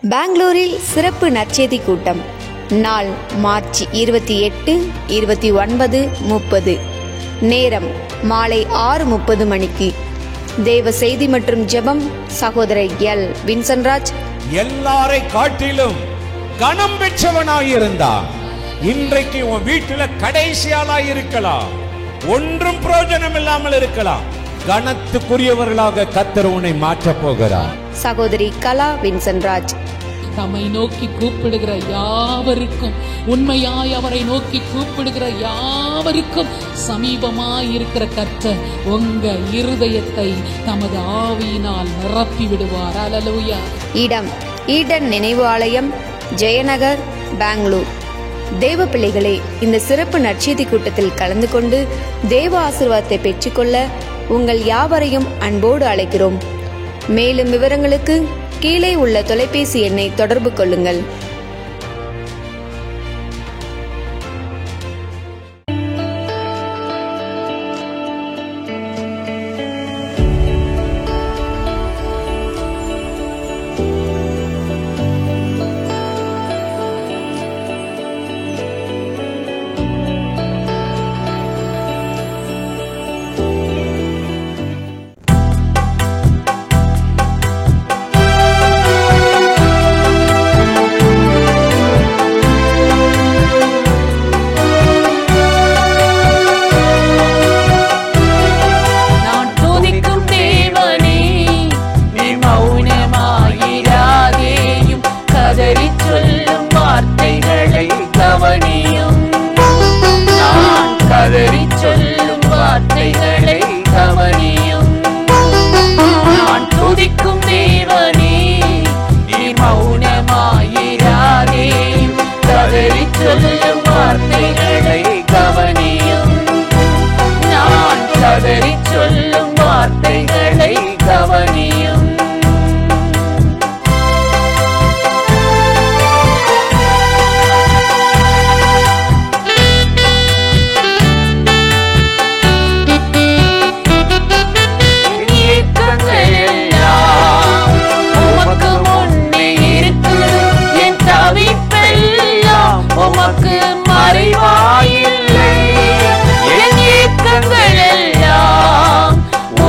பெங்களூரில் சிறப்பு நற்செய்தி கூட்டம். நாள் மார்ச் 28, 29, 30. நேரம் மாலை 6:30 மணிக்கு. தேவ செய்தி மற்றும் ஜெபம் சகோதரர் எல். வின்சன்ராஜ். எல்லாரை காட்டிலும் கனம் பெற்றவனாயிருந்தான். இன்றைக்கு உன் வீட்டுல கடைசியாளாய் இருக்கலாம், ஒன்றும் பிரயோஜனம் இல்லாமல் இருக்கலாம். கனத்துக்குரியவர்களாக கர்த்தர் உன்னை மாற்றப் போகிறார். சகோதரி கலா வின்சன்ராஜ். தம்மை நோக்கி கூப்பிடுகிற யாவருக்கும், உண்மையாய் அவரை நோக்கி கூப்பிடுகிற யாவருக்கும் சமீபமாய் இருக்கிற கர்த்தர் உங்க இருதயத்தை தமது ஆவியினால் நிரப்பி விடுவார். அல்லேலூயா. இடம் ஈடன் நினைவு ஆலயம், ஜெயநகர், பெங்களூர். தேவ பிள்ளைகளே, இந்த சிறப்பு நற்செய்தி கூட்டத்தில் கலந்து கொண்டு தேவ ஆசீர்வாதத்தை பெற்றுக்கொள்ள உங்கள் யாவரையும் அன்போடு அழைக்கிறோம். மேலும் விவரங்களுக்கு கீழே உள்ள தொலைபேசி எண்ணை தொடர்பு கொள்ளுங்கள்.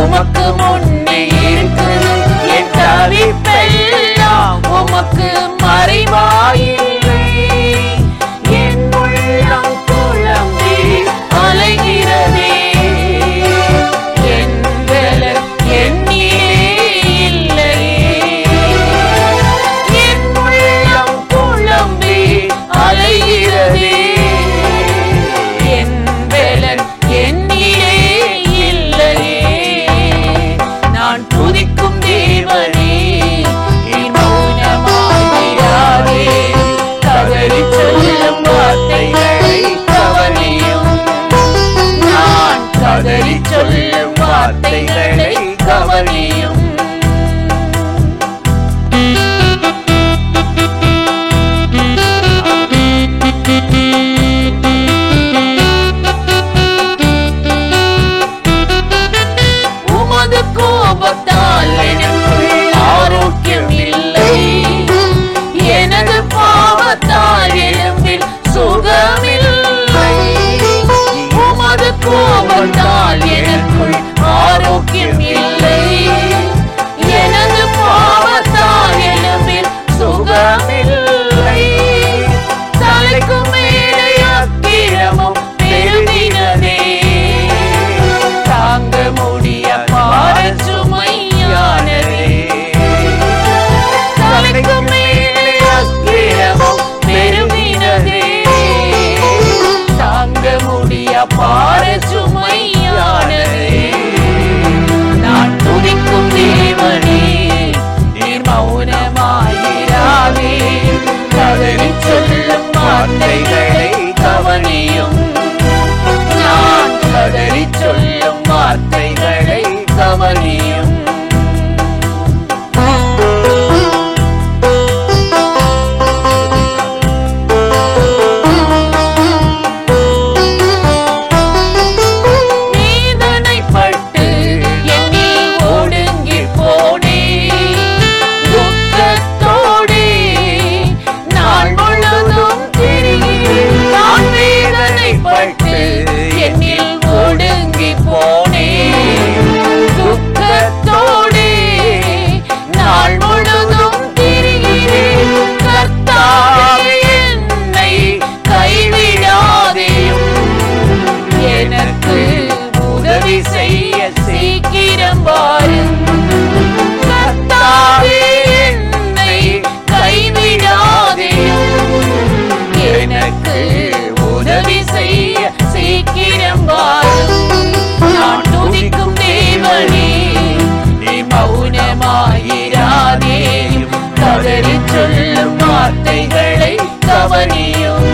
உமக்கு முன்னே இருக்கிறது சொல்லும் வார்த்தைகளை கவனியும்.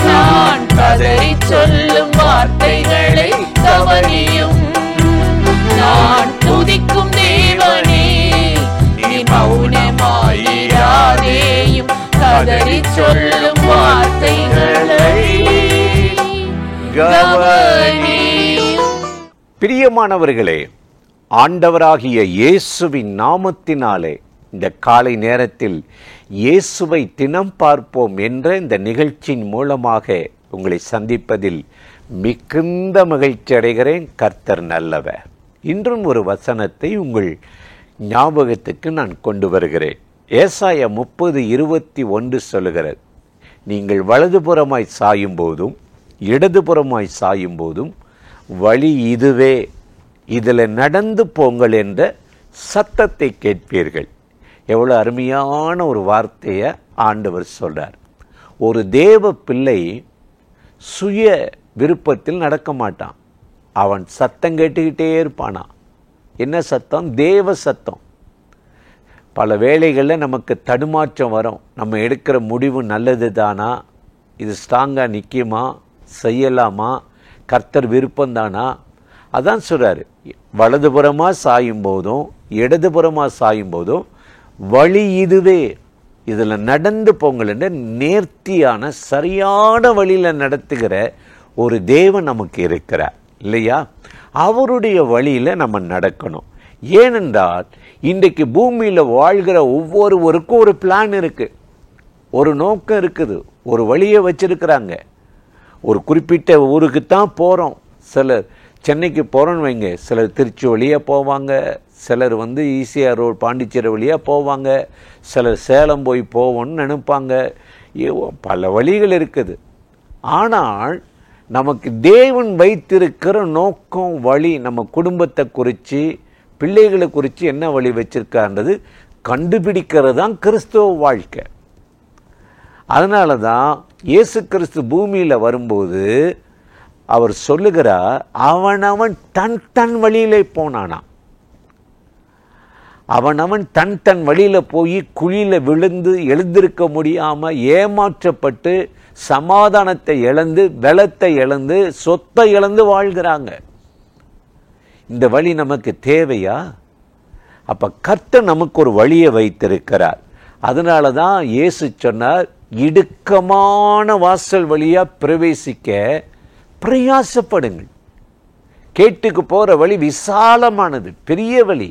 நான் கதறி சொல்லும் வார்த்தைகளை கவனியும். நான் துதிக்கும் தேவனே, நீ மௌனமாயிராதேயும். கதறி சொல்லும் வார்த்தைகளை கவனியும். பிரியமானவர்களே, ஆண்டவராகிய இயேசுவின் நாமத்தினாலே இந்த காலை நேரத்தில் இயேசுவை தினம் பார்ப்போம் என்ற இந்த நிகழ்ச்சியின் மூலமாக உங்களை சந்திப்பதில் மிகுந்த மகிழ்ச்சி அடைகிறேன். கர்த்தர் நல்லவர். இன்றும் ஒரு வசனத்தை உங்கள் ஞாபகத்துக்கு நான் கொண்டு வருகிறேன். ஏசாயா 30:21 சொல்லுகிறது, நீங்கள் வலதுபுறமாய் சாயும் போதும் இடதுபுறமாய் சாயும் போதும் வழி இதுவே, இதில் நடந்து போங்கள் என்ற சத்தத்தை கேட்பீர்கள். எவ்வளோ அருமையான ஒரு வார்த்தையை ஆண்டவர் சொல்றார். ஒரு தேவ பிள்ளை சுய விருப்பத்தில் நடக்க மாட்டான். அவன் சத்தம் கேட்டுக்கிட்டே இருப்பானா. என்ன சத்தம்? தேவ சத்தம். பல வேளைகளில் நமக்கு தடுமாற்றம் வரும். நம்ம எடுக்கிற முடிவு நல்லது தானா, இது ஸ்ட்ராங்காக நிற்குமா, செய்யலாமா, கர்த்தர் விருப்பம்தானா? அதான் சொல்கிறாரு, வலதுபுறமாக சாயும் போதும் இடதுபுறமாக சாயும் போதும் வழி இதுவே, இதில் நடந்து போங்கள் என்ற நேர்த்தியான சரியான வழியில் நடத்துகிற ஒரு தேவன் நமக்கு இருக்கிறார் இல்லையா? அவருடைய வழியில் நம்ம நடக்கணும். ஏனென்றால் இன்றைக்கு பூமியில் வாழ்கிற ஒவ்வொருவருக்கும் ஒரு பிளான் இருக்குது, ஒரு நோக்கம் இருக்குது, ஒரு வழியை வச்சிருக்கிறாங்க. ஒரு குறிப்பிட்ட ஊருக்கு தான் போகிறோம். சிலர் சென்னைக்கு போகிறோன்னு வைங்க, சிலர் திருச்சி வழியாக போவாங்க, சிலர் ஈசிஆர் ரோடு பாண்டிச்சேரி வழியாக போவாங்க, சிலர் சேலம் போய் போவோன்னு நினைப்பாங்க. பல வழிகள் இருக்குது. ஆனால் நமக்கு தேவன் வைத்திருக்கிற நோக்கம், வழி, நம்ம குடும்பத்தை குறித்து பிள்ளைகளை குறித்து என்ன வழி வச்சிருக்கான்றது கண்டுபிடிக்கிறது தான் கிறிஸ்துவ வாழ்க்கை. அதனால தான் இயேசு கிறிஸ்து பூமியில் வரும்போது அவர் சொல்லுகிறார், அவனவன் தன் தன் வழியிலே போனானா. அவனவன் தன் தன் வழியில் போய் குழியில் விழுந்து எழுந்திருக்க முடியாமல் ஏமாற்றப்பட்டு சமாதானத்தை இழந்து பலத்தை இழந்து சொத்தை இழந்து வாழ்கிறாங்க. இந்த வழி நமக்கு தேவையா? அப்ப கர்த்தர் நமக்கு ஒரு வழியை வைத்திருக்கிறார். அதனால தான் இயேசு சொன்னார், இடுக்கமான வாசல் வழியா பிரவேசிக்க பிரயாசப்படுங்கள். கேட்டுக்கு போற வழி விசாலமானது, பெரிய வழி.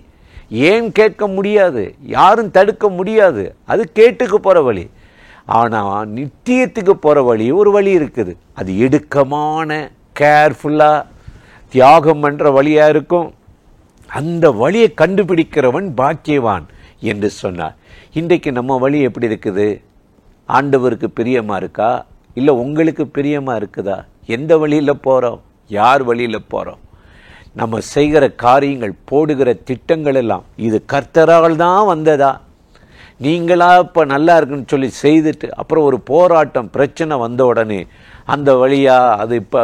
ஏன் கேட்க முடியாது, யாரும் தடுக்க முடியாது. அது கேட்டுக்கு போற வழி. ஆனால் நித்தியத்துக்கு போற வழி ஒரு வழி இருக்குது. அது இடுக்கமான, கேர்ஃபுல்லா தியாகம் பண்ற வழியா இருக்கும். அந்த வழியை கண்டுபிடிக்கிறவன் பாக்கியவான் என்று சொன்னார். இன்றைக்கு நம்ம வழி எப்படி இருக்குது? ஆண்டவருக்கு பிரியமா இருக்கா, இல்லை உங்களுக்கு பிரியமா இருக்குதா? எந்த வழியில் போகிறோம்? யார் வழியில் போகிறோம்? நம்ம செய்கிற காரியங்கள், போடுகிற திட்டங்கள் எல்லாம் இது கர்த்தரால் தான் வந்ததா? நீங்களா இப்போ நல்லா இருக்குன்னு சொல்லி செய்துட்டு அப்புறம் ஒரு போராட்டம், பிரச்சனை வந்த உடனே அந்த வழியா அது இப்போ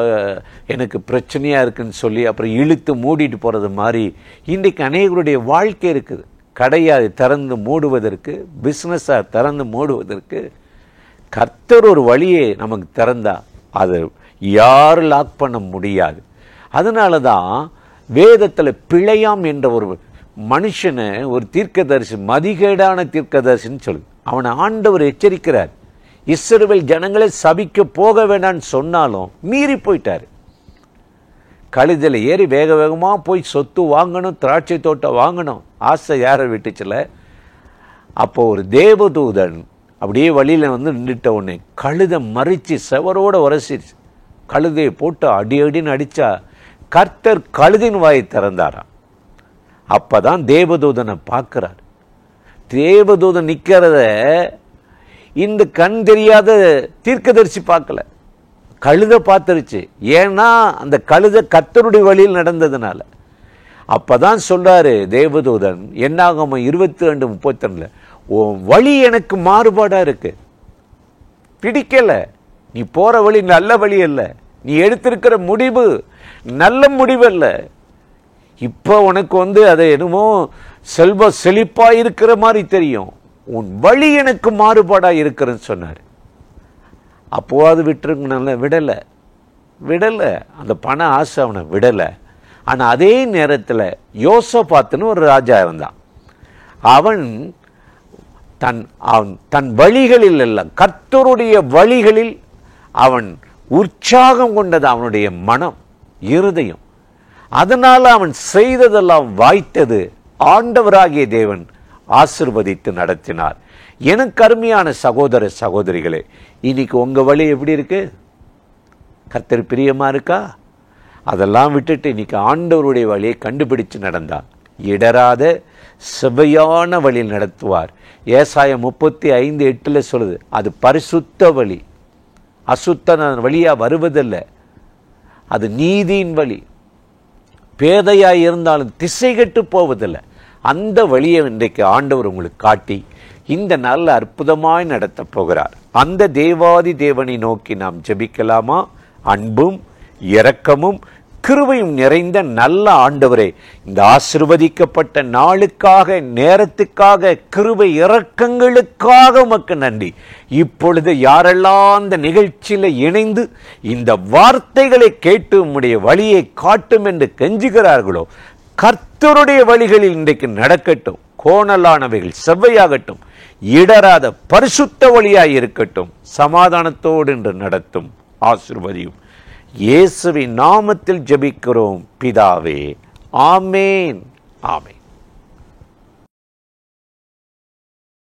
எனக்கு பிரச்சனையாக இருக்குன்னு சொல்லி அப்புறம் இழுத்து மூடிட்டு போகிறது மாதிரி இன்றைக்கு அநேகருடைய வாழ்க்கை இருக்குது. கடையாக திறந்து மூடுவதற்கு, பிஸ்னஸாக திறந்து மூடுவதற்கு கர்த்தர் ஒரு வழியை நமக்கு திறந்தா அது யாரும் லாக் பண்ண முடியாது. அதனால தான் வேதத்தில் பிழையாம் என்ற ஒரு மனுஷனை, ஒரு தீர்க்கதரிசி, மதிகேடான தீர்க்கதரிசின்னு சொல்லு, அவனை ஆண்டவர் எச்சரிக்கிறார். இஸ்ரவேல் ஜனங்களை சபிக்க போக வேண்டான்னு சொன்னாலும் மீறி போயிட்டார். கழுதில் ஏறி வேக வேகமாக போய் சொத்து வாங்கணும், திராட்சை தோட்டம் வாங்கணும், ஆசை யாரை விட்டுச்சுல. அப்போ ஒரு தேவதூதன் அப்படியே வழியில் நின்றுட்ட உடனே கழுதை மறித்து செவரோடு உரசிடுச்சு. கழுதையை போட்டு அடி அடின்னு அடித்தா கர்த்தர் கழுதின் வாயை திறந்தாராம். அப்போ தான் தேவதூதனை பார்க்குறார். தேவதூதன் நிற்கிறத இந்த கண் தெரியாத தீர்க்கதரிசி பார்க்கல, கழுதை பார்த்துருச்சு. ஏன்னா அந்த கழுதை கர்த்தருடைய வழியில் நடந்ததுனால. அப்பதான் சொல்றாரு தேவதூதன், என்னாகமம் 22:32, உன் வழி எனக்கு மாறுபாடா இருக்கு, பிடிக்கல, நீ போற வழி நல்ல வழி அல்ல, நீ எடுத்திருக்கிற முடிவு நல்ல முடிவு அல்ல. இப்போ உனக்கு அது என்னமோ செல்வ செழிப்பா இருக்கிற மாதிரி தெரியும், உன் வழி எனக்கு மாறுபாடா இருக்கிறன்னு சொன்னார். அப்போவாது விட்டுருங்கனால விடலை. அந்த பண ஆசை அவனை விடலை. ஆனால் அதே நேரத்தில் யோசபாத்துன்னு ஒரு ராஜா இருந்தான். அவன் தன் வழிகளில் எல்லாம் கர்த்தருடைய வழிகளில் அவன் உற்சாகம் கொண்டது அவனுடைய மனம், இருதயம். அதனால அவன் செய்ததெல்லாம் வாய்த்தது. ஆண்டவராகிய தேவன் ஆசீர்வதித்து நடத்தினார். எனக்கு அருமையான சகோதர சகோதரிகளே, இன்னைக்கு உங்க வழி எப்படி இருக்கு? கர்த்தர் பிரியமா இருக்கா? அதெல்லாம் விட்டுட்டு இன்னைக்கு ஆண்டவருடைய வழியை கண்டுபிடிச்சு நடந்தா இடராத செவ்வையான வழியில் நடத்துவார். ஏசாயா 35:8 சொல்லுது, அது பரிசுத்த வழி, அசுத்த வழியா வருவதில்லை, அது நீதியின் வழி. பேதையாய் இருந்தாலும் திசை கெட்டு போவதில்லை. அந்த வழியை இன்றைக்கு ஆண்டவர் உங்களுக்கு காட்டி இந்த நல்ல அற்புதமாய் நடத்த போகிறார். அந்த தேவாதி தேவனை நோக்கி நாம் ஜெபிக்கலாமா? அன்பும் இரக்கமும் கிருபையும் நிறைந்த நல்ல ஆண்டவரே, இந்த ஆசீர்வதிக்கப்பட்ட நாளுக்காக, நேரத்துக்காக, கிருபை இரக்கங்களுக்காக உமக்கு நன்றி. இப்பொழுது யாரெல்லாம் இந்த நிகழ்ச்சியில் இணைந்து இந்த வார்த்தைகளை கேட்டு உம்முடைய வழியை காட்டும் என்று கெஞ்சுகிறார்களோ, கர்த்தருடைய வழிகளில் இன்றைக்கு நடக்கட்டும். கோணலானவைகள் செவ்வையாகட்டும், இடராத பரிசுத்த வழியாய் இருக்கட்டும். சமாதானத்தோடு என்று நடத்தும், ஆசீர்வதியும். இயேசுவின் நாமத்தில் ஜெபிக்கிறோம் பிதாவே, ஆமேன், ஆமேன்.